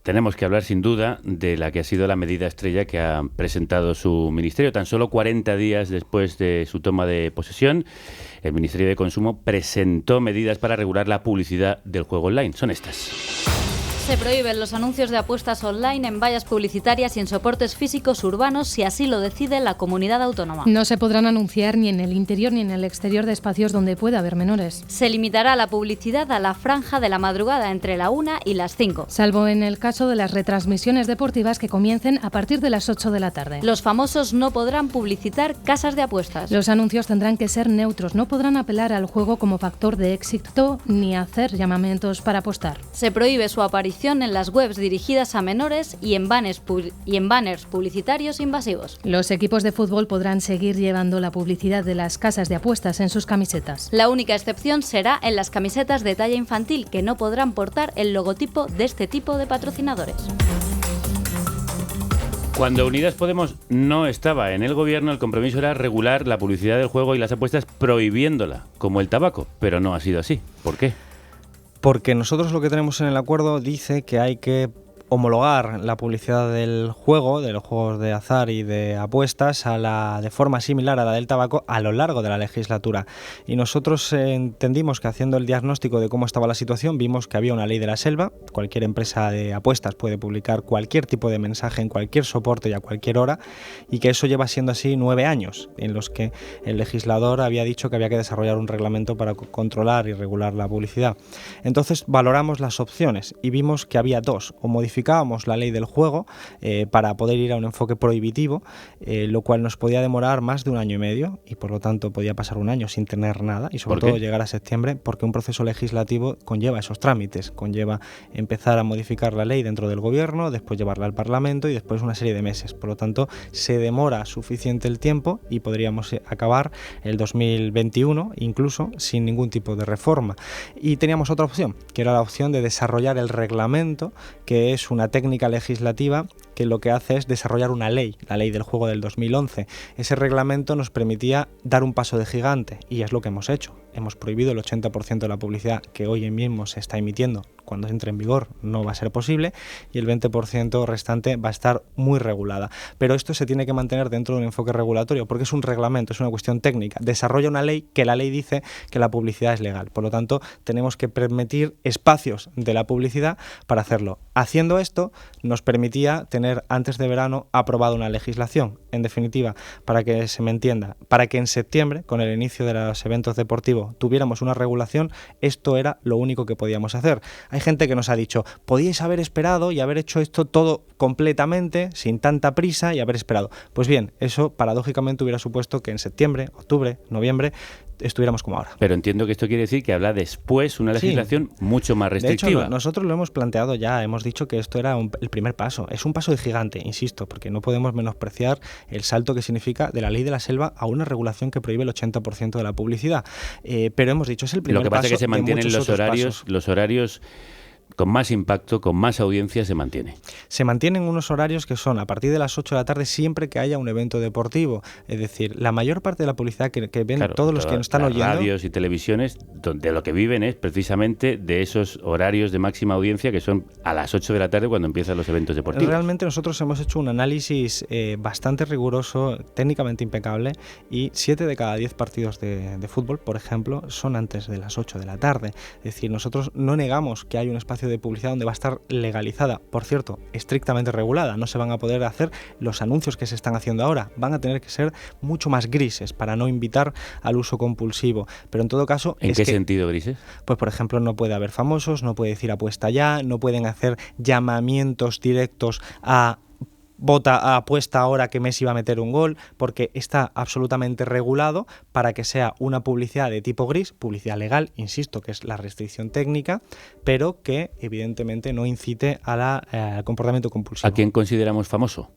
tenemos que hablar sin duda de la que ha sido la medida estrella que ha presentado su ministerio. Tan solo 40 días después de su toma de posesión, el Ministerio de Consumo presentó medidas para regular la publicidad del juego online. Son estas. Se prohíben los anuncios de apuestas online en vallas publicitarias y en soportes físicos urbanos si así lo decide la comunidad autónoma. No se podrán anunciar ni en el interior ni en el exterior de espacios donde pueda haber menores. Se limitará la publicidad a la franja de la madrugada entre la 1 y las 5. Salvo en el caso de las retransmisiones deportivas que comiencen a partir de las 8 de la tarde. Los famosos no podrán publicitar casas de apuestas. Los anuncios tendrán que ser neutros, no podrán apelar al juego como factor de éxito ni hacer llamamientos para apostar. Se prohíbe su aparición en las webs dirigidas a menores y en banners publicitarios invasivos. Los equipos de fútbol podrán seguir llevando la publicidad de las casas de apuestas en sus camisetas. La única excepción será en las camisetas de talla infantil, que no podrán portar el logotipo de este tipo de patrocinadores. Cuando Unidas Podemos no estaba en el gobierno, el compromiso era regular la publicidad del juego y las apuestas prohibiéndola, como el tabaco, pero no ha sido así. ¿Por qué? Porque nosotros lo que tenemos en el acuerdo dice que hay que homologar la publicidad del juego, de los juegos de azar y de apuestas, de forma similar a la del tabaco a lo largo de la legislatura. Y nosotros entendimos que, haciendo el diagnóstico de cómo estaba la situación, vimos que había una ley de la selva. Cualquier empresa de apuestas puede publicar cualquier tipo de mensaje en cualquier soporte y a cualquier hora, y que eso lleva siendo así 9 años, en los que el legislador había dicho que había que desarrollar un reglamento para controlar y regular la publicidad. Entonces valoramos las opciones y vimos que había dos: o modificábamos la ley del juego para poder ir a un enfoque prohibitivo, lo cual nos podía demorar más de 1 año y medio, y por lo tanto podía pasar 1 año sin tener nada, y sobre todo llegar a septiembre, porque un proceso legislativo conlleva esos trámites, conlleva empezar a modificar la ley dentro del gobierno, después llevarla al Parlamento y después una serie de meses. Por lo tanto, se demora suficiente el tiempo y podríamos acabar el 2021 incluso sin ningún tipo de reforma. Y teníamos otra opción, que era la opción de desarrollar el reglamento, que es una técnica legislativa que lo que hace es desarrollar una ley, la ley del juego del 2011. Ese reglamento nos permitía dar un paso de gigante, y es lo que hemos hecho. Hemos prohibido el 80% de la publicidad que hoy mismo se está emitiendo. Cuando entre en vigor no va a ser posible, y el 20% restante va a estar muy regulada. Pero esto se tiene que mantener dentro de un enfoque regulatorio, porque es un reglamento, es una cuestión técnica. Desarrolla una ley que la ley dice que la publicidad es legal. Por lo tanto, tenemos que permitir espacios de la publicidad para hacerlo. Haciendo esto, nos permitía tener antes de verano aprobada una legislación. En definitiva, para que se me entienda, para que en septiembre, con el inicio de los eventos deportivos, tuviéramos una regulación, esto era lo único que podíamos hacer. Hay gente que nos ha dicho: podíais haber esperado y haber hecho esto todo completamente, sin tanta prisa, y haber esperado. Pues bien, eso paradójicamente hubiera supuesto que en septiembre, octubre, noviembre estuviéramos como ahora. Pero entiendo que esto quiere decir que habrá después una legislación mucho más restrictiva. De hecho, nosotros lo hemos planteado ya, hemos dicho que esto era el primer paso. Es un paso de gigante, insisto, porque no podemos menospreciar el salto que significa de la ley de la selva a una regulación que prohíbe el 80% de la publicidad. Pero hemos dicho, es el primer paso. Lo que pasa es que se mantienen los horarios con más impacto, con más audiencia, se mantiene. Se mantienen unos horarios que son a partir de las 8 de la tarde siempre que haya un evento deportivo. Es decir, la mayor parte de la publicidad que ven, claro, todos los que nos están oyendo... radios y televisiones, de lo que viven es precisamente de esos horarios de máxima audiencia, que son a las 8 de la tarde cuando empiezan los eventos deportivos. Realmente nosotros hemos hecho un análisis bastante riguroso, técnicamente impecable, y 7 de cada 10 partidos de fútbol, por ejemplo, son antes de las 8 de la tarde. Es decir, nosotros no negamos que hay un espacio de publicidad donde va a estar legalizada, por cierto, estrictamente regulada. No se van a poder hacer los anuncios que se están haciendo ahora, van a tener que ser mucho más grises para no invitar al uso compulsivo. Pero en todo caso... ¿En qué sentido grises? Pues por ejemplo, no puede haber famosos, no puede decir apuesta ya, no pueden hacer llamamientos directos a apuesta ahora que Messi va a meter un gol, porque está absolutamente regulado para que sea una publicidad de tipo gris, publicidad legal, insisto, que es la restricción técnica, pero que evidentemente no incite al comportamiento compulsivo. ¿A quién consideramos famoso?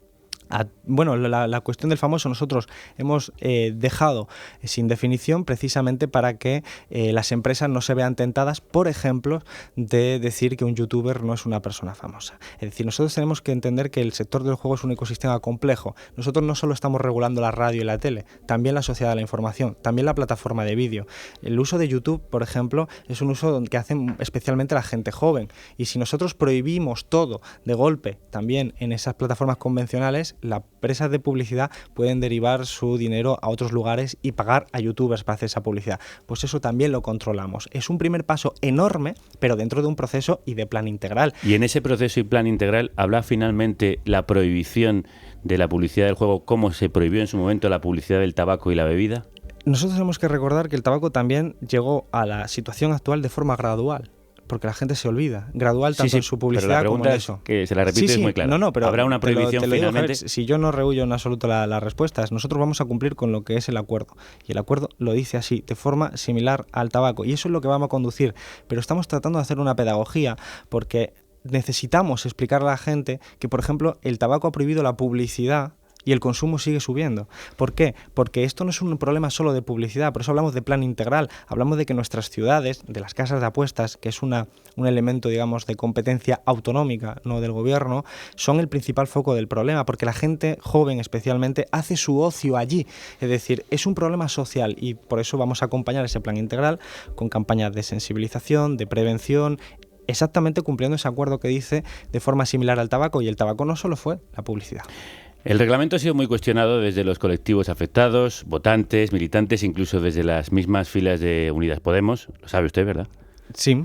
Bueno, la cuestión del famoso nosotros hemos dejado sin definición precisamente para que las empresas no se vean tentadas, por ejemplo, de decir que un youtuber no es una persona famosa. Es decir, nosotros tenemos que entender que el sector del juego es un ecosistema complejo. Nosotros no solo estamos regulando la radio y la tele, también la sociedad de la información, también la plataforma de vídeo. El uso de YouTube, por ejemplo, es un uso que hacen especialmente la gente joven. Y si nosotros prohibimos todo de golpe también en esas plataformas convencionales, las empresas de publicidad pueden derivar su dinero a otros lugares y pagar a youtubers para hacer esa publicidad. Pues eso también lo controlamos. Es un primer paso enorme, pero dentro de un proceso y de plan integral. Y en ese proceso y plan integral, ¿habla finalmente la prohibición de la publicidad del juego como se prohibió en su momento la publicidad del tabaco y la bebida? Nosotros tenemos que recordar que el tabaco también llegó a la situación actual de forma gradual. Porque la gente se olvida, gradual tanto en su publicidad como en eso. Que se la repito es muy clara. No, pero habrá una prohibición te lo digo, finalmente. Javier, si yo no rehuyo en absoluto las respuestas, nosotros vamos a cumplir con lo que es el acuerdo. Y el acuerdo lo dice así, de forma similar al tabaco. Y eso es lo que vamos a conducir. Pero estamos tratando de hacer una pedagogía porque necesitamos explicar a la gente que, por ejemplo, el tabaco ha prohibido la publicidad y el consumo sigue subiendo. ¿Por qué? Porque esto no es un problema solo de publicidad, por eso hablamos de plan integral, hablamos de que nuestras ciudades, de las casas de apuestas, que es un elemento, digamos, de competencia autonómica, no del gobierno, son el principal foco del problema, porque la gente joven especialmente hace su ocio allí. Es decir, es un problema social y por eso vamos a acompañar ese plan integral con campañas de sensibilización, de prevención, exactamente cumpliendo ese acuerdo que dice de forma similar al tabaco, y el tabaco no solo fue la publicidad. El reglamento ha sido muy cuestionado desde los colectivos afectados, votantes, militantes, incluso desde las mismas filas de Unidas Podemos. Lo sabe usted, ¿verdad? Sí.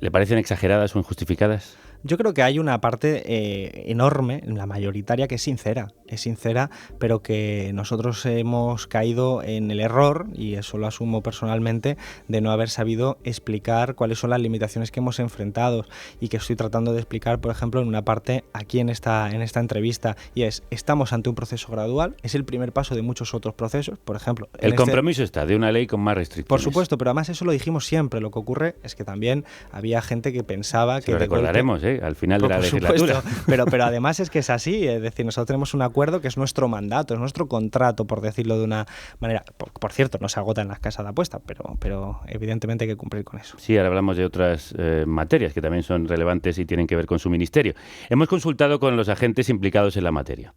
¿Le parecen exageradas o injustificadas? Yo creo que hay una parte enorme, la mayoritaria, que es sincera, pero que nosotros hemos caído en el error, y eso lo asumo personalmente, de no haber sabido explicar cuáles son las limitaciones que hemos enfrentado y que estoy tratando de explicar, por ejemplo, en una parte aquí en esta entrevista, y estamos ante un proceso gradual, es el primer paso de muchos otros procesos, por ejemplo... El compromiso está de una ley con más restricciones. Por supuesto, pero además eso lo dijimos siempre. Lo que ocurre es que también había gente que pensaba que... Lo recordaremos, al final de la legislatura. Pero además es que es así, es decir, nosotros tenemos un acuerdo que es nuestro mandato, es nuestro contrato, por decirlo de una manera. Por cierto, no se agota en las casas de apuestas, pero evidentemente hay que cumplir con eso. Sí, ahora hablamos de otras materias que también son relevantes y tienen que ver con su ministerio. Hemos consultado con los agentes implicados en la materia.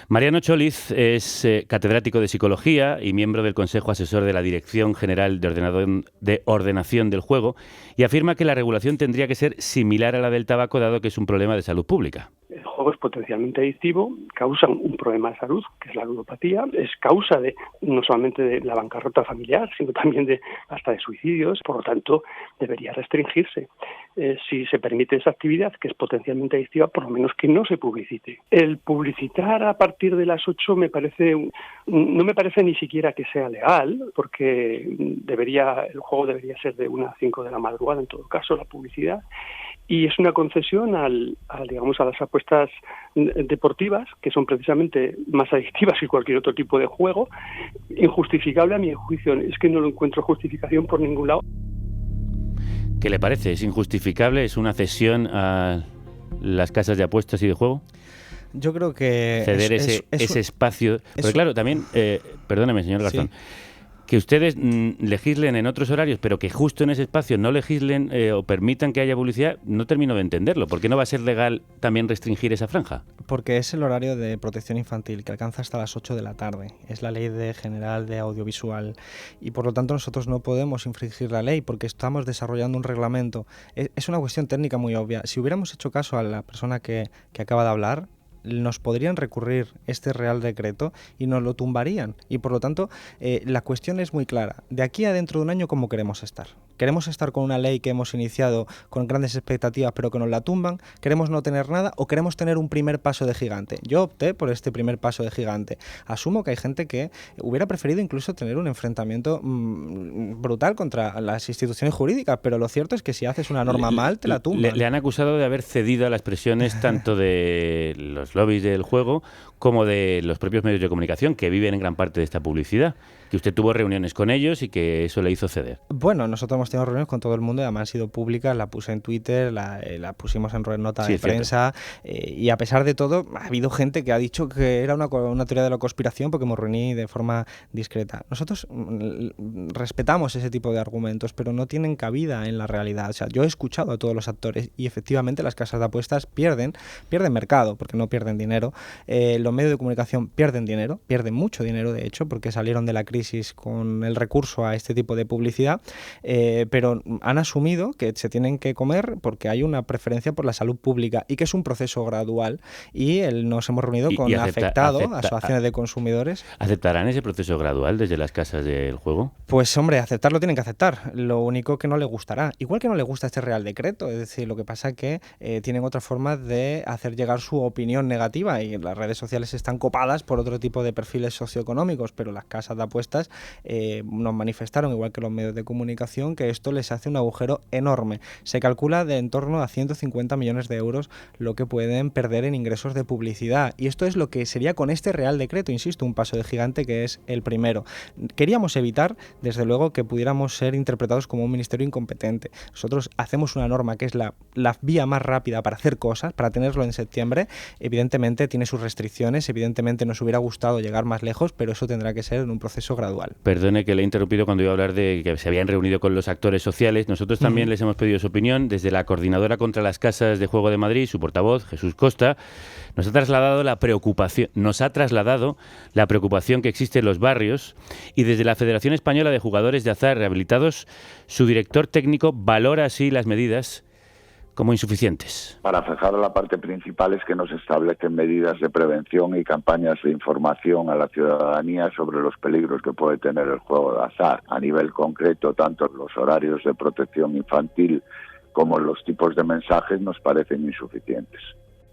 Mariano Choliz es catedrático de Psicología y miembro del Consejo Asesor de la Dirección General de Ordenación del Juego, y afirma que la regulación tendría que ser similar a la del tabaco, dado que es un problema de salud pública. El juego es potencialmente adictivo, causa un problema de salud, que es la ludopatía, es causa no solamente de la bancarrota familiar, sino también hasta de suicidios, por lo tanto debería restringirse. Si se permite esa actividad, que es potencialmente adictiva, por lo menos que no se publicite. El publicitar a partir de las 8 no me parece ni siquiera que sea legal, porque el juego debería ser de 1 a 5 de la madrugada, en todo caso, la publicidad. Y es una concesión a las apuestas deportivas, que son precisamente más adictivas que cualquier otro tipo de juego, injustificable a mi juicio. Es que no lo encuentro justificación por ningún lado. ¿Qué le parece? ¿Es injustificable? ¿Es una cesión a las casas de apuestas y de juego? Yo creo que... Ceder ese espacio... Pero claro, también, perdóneme, señor Garzón, sí, que ustedes legislen en otros horarios, pero que justo en ese espacio no legislen o permitan que haya publicidad, no termino de entenderlo. ¿Por qué no va a ser legal también restringir esa franja? Porque es el horario de protección infantil, que alcanza hasta las 8 de la tarde. Es la ley general de audiovisual. Y por lo tanto nosotros no podemos infringir la ley porque estamos desarrollando un reglamento. Es una cuestión técnica muy obvia. Si hubiéramos hecho caso a la persona que acaba de hablar, nos podrían recurrir este Real Decreto y nos lo tumbarían. Y por lo tanto, la cuestión es muy clara. De aquí a dentro de un año, ¿cómo queremos estar? ¿Queremos estar con una ley que hemos iniciado con grandes expectativas pero que nos la tumban? ¿Queremos no tener nada o queremos tener un primer paso de gigante? Yo opté por este primer paso de gigante. Asumo que hay gente que hubiera preferido incluso tener un enfrentamiento brutal contra las instituciones jurídicas, pero lo cierto es que si haces una norma mal, te la tumban. Le han acusado de haber cedido a las presiones tanto de los lobbies del juego como de los propios medios de comunicación que viven en gran parte de esta publicidad. que usted tuvo reuniones con ellos y que eso le hizo ceder. Bueno, nosotros hemos tenido reuniones con todo el mundo y además han sido públicas, la puse en Twitter, la pusimos en nota de prensa y a pesar de todo ha habido gente que ha dicho que era una teoría de la conspiración porque me reuní de forma discreta. Nosotros respetamos ese tipo de argumentos, pero no tienen cabida en la realidad. O sea, yo he escuchado a todos los actores y efectivamente las casas de apuestas pierden mercado, porque no pierden dinero. Los medios de comunicación pierden dinero, pierden mucho dinero de hecho, porque salieron de la crisis con el recurso a este tipo de publicidad, pero han asumido que se tienen que comer porque hay una preferencia por la salud pública y que es un proceso gradual y nos hemos reunido con asociaciones de consumidores. ¿Aceptarán ese proceso gradual desde las casas del juego? Pues hombre, aceptarlo tienen que aceptar, lo único que no les gustará, igual que no les gusta este Real Decreto, es decir, lo que pasa que tienen otra forma de hacer llegar su opinión negativa y las redes sociales están copadas por otro tipo de perfiles socioeconómicos, pero las casas de apuestas nos manifestaron, igual que los medios de comunicación, que esto les hace un agujero enorme. Se calcula de en torno a 150 millones de euros lo que pueden perder en ingresos de publicidad y esto es lo que sería con este Real Decreto, insisto, un paso de gigante que es el primero. Queríamos evitar, desde luego, que pudiéramos ser interpretados como un ministerio incompetente. Nosotros hacemos una norma que es la vía más rápida para hacer cosas, para tenerlo en septiembre. Evidentemente tiene sus restricciones, evidentemente nos hubiera gustado llegar más lejos, pero eso tendrá que ser en un proceso gradual. Perdone que le he interrumpido cuando iba a hablar de que se habían reunido con los actores sociales. Nosotros también les hemos pedido su opinión. Desde la Coordinadora contra las Casas de Juego de Madrid, su portavoz, Jesús Costa, nos ha trasladado la preocupación que existe en los barrios y desde la Federación Española de Jugadores de Azar Rehabilitados, su director técnico valora así las medidas como insuficientes. Para fijar la parte principal es que no se establecen medidas de prevención y campañas de información a la ciudadanía sobre los peligros que puede tener el juego de azar. A nivel concreto, tanto los horarios de protección infantil como los tipos de mensajes nos parecen insuficientes.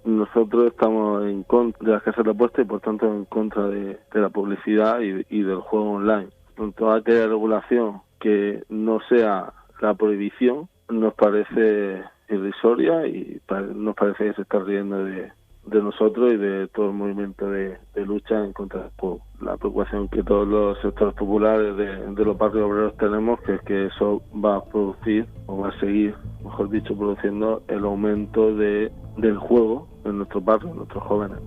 Nosotros estamos en contra de las casas de apuestas y por tanto en contra de la publicidad y del juego online. Con toda aquella regulación que no sea la prohibición nos parece irrisoria y nos parece que se está riendo de nosotros y de todo el movimiento de lucha en contra del juego. La preocupación que todos los sectores populares de los barrios obreros tenemos que es que eso va a producir o va a seguir, mejor dicho, produciendo el aumento del juego en nuestros barrios, en nuestros jóvenes.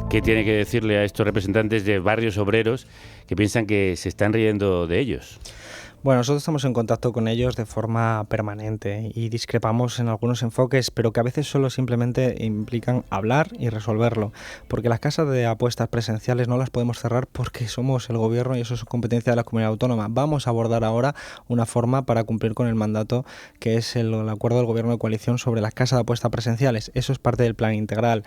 ¿Qué tiene que decirle a estos representantes de barrios obreros que piensan que se están riendo de ellos? Bueno, nosotros estamos en contacto con ellos de forma permanente y discrepamos en algunos enfoques, pero que a veces solo simplemente implican hablar y resolverlo, porque las casas de apuestas presenciales no las podemos cerrar porque somos el gobierno y eso es competencia de la comunidad autónoma. Vamos a abordar ahora una forma para cumplir con el mandato que es el acuerdo del gobierno de coalición sobre las casas de apuestas presenciales. Eso es parte del plan integral.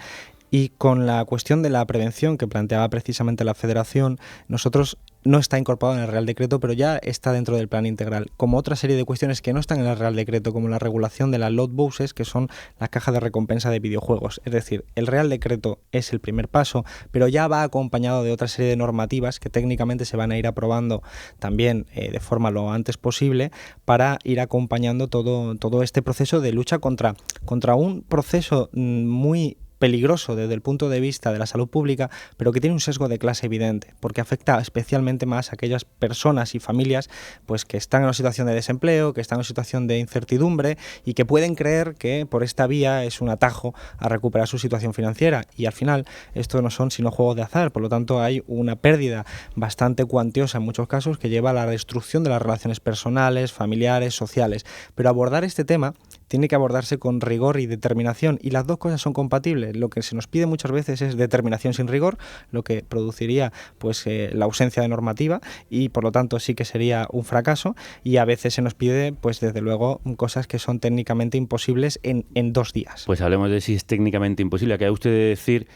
Y con la cuestión de la prevención que planteaba precisamente la Federación, nosotros no está incorporado en el Real Decreto, pero ya está dentro del plan integral, como otra serie de cuestiones que no están en el Real Decreto, como la regulación de las lot boxes, que son las cajas de recompensa de videojuegos. Es decir, el Real Decreto es el primer paso, pero ya va acompañado de otra serie de normativas que técnicamente se van a ir aprobando también de forma lo antes posible para ir acompañando todo este proceso de lucha contra un proceso muy peligroso desde el punto de vista de la salud pública, pero que tiene un sesgo de clase evidente, porque afecta especialmente más a aquellas personas y familias pues que están en una situación de desempleo, que están en una situación de incertidumbre y que pueden creer que por esta vía es un atajo a recuperar su situación financiera y al final esto no son sino juegos de azar, por lo tanto hay una pérdida bastante cuantiosa en muchos casos que lleva a la destrucción de las relaciones personales, familiares, sociales, pero abordar este tema tiene que abordarse con rigor y determinación y las dos cosas son compatibles. Lo que se nos pide muchas veces es determinación sin rigor, lo que produciría pues la ausencia de normativa y por lo tanto sí que sería un fracaso y a veces se nos pide pues desde luego cosas que son técnicamente imposibles en 2 días. Pues hablemos de si es técnicamente imposible. Acaba usted de decir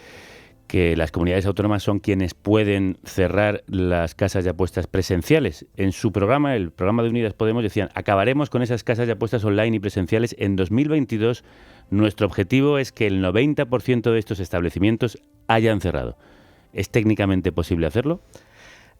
que las comunidades autónomas son quienes pueden cerrar las casas de apuestas presenciales. En su programa, el programa de Unidas Podemos, decían: acabaremos con esas casas de apuestas online y presenciales en 2022. Nuestro objetivo es que el 90% de estos establecimientos hayan cerrado. ¿Es técnicamente posible hacerlo?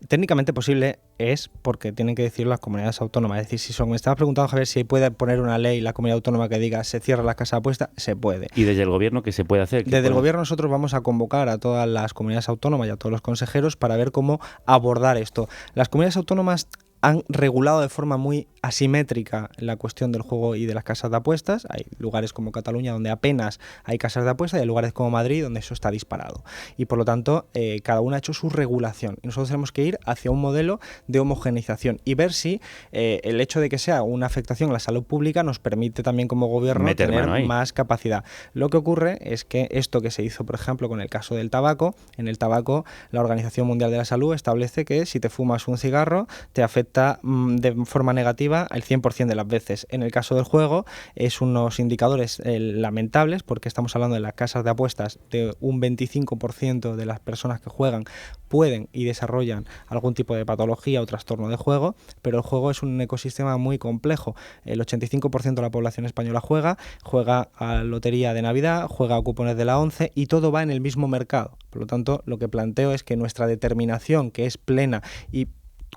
Técnicamente posible es porque tienen que decir las comunidades autónomas. Es decir, si me estabas preguntando, Javier, si puede poner una ley la comunidad autónoma que diga se cierra la casa de apuestas, se puede. ¿Y desde el gobierno qué se puede hacer? Desde el gobierno nosotros vamos a convocar a todas las comunidades autónomas y a todos los consejeros para ver cómo abordar esto. Las comunidades autónomas han regulado de forma muy asimétrica la cuestión del juego y de las casas de apuestas. Hay lugares como Cataluña donde apenas hay casas de apuestas y hay lugares como Madrid donde eso está disparado. Y por lo tanto, cada uno ha hecho su regulación. Y nosotros tenemos que ir hacia un modelo de homogeneización y ver si el hecho de que sea una afectación a la salud pública nos permite también como gobierno tener más capacidad. Lo que ocurre es que esto que se hizo, por ejemplo, con el caso del tabaco, en el tabaco la Organización Mundial de la Salud establece que si te fumas un cigarro te afecta de forma negativa el 100% de las veces. En el caso del juego es unos indicadores lamentables porque estamos hablando de las casas de apuestas de un 25% de las personas que juegan pueden y desarrollan algún tipo de patología o trastorno de juego, pero el juego es un ecosistema muy complejo. El 85% de la población española juega a lotería de Navidad, juega a cupones de la ONCE y todo va en el mismo mercado. Por lo tanto, lo que planteo es que nuestra determinación, que es plena y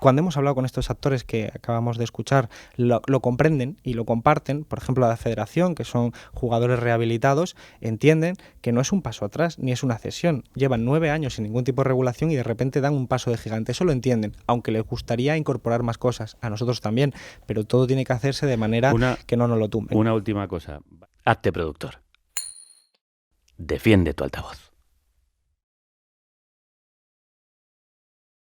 cuando hemos hablado con estos actores que acabamos de escuchar, lo comprenden y lo comparten. Por ejemplo, la Federación, que son jugadores rehabilitados, entienden que no es un paso atrás ni es una cesión. Llevan 9 años sin ningún tipo de regulación y de repente dan un paso de gigante. Eso lo entienden, aunque les gustaría incorporar más cosas. A nosotros también, pero todo tiene que hacerse de manera que no nos lo tumben. Una última cosa. Hazte productor. Defiende tu altavoz.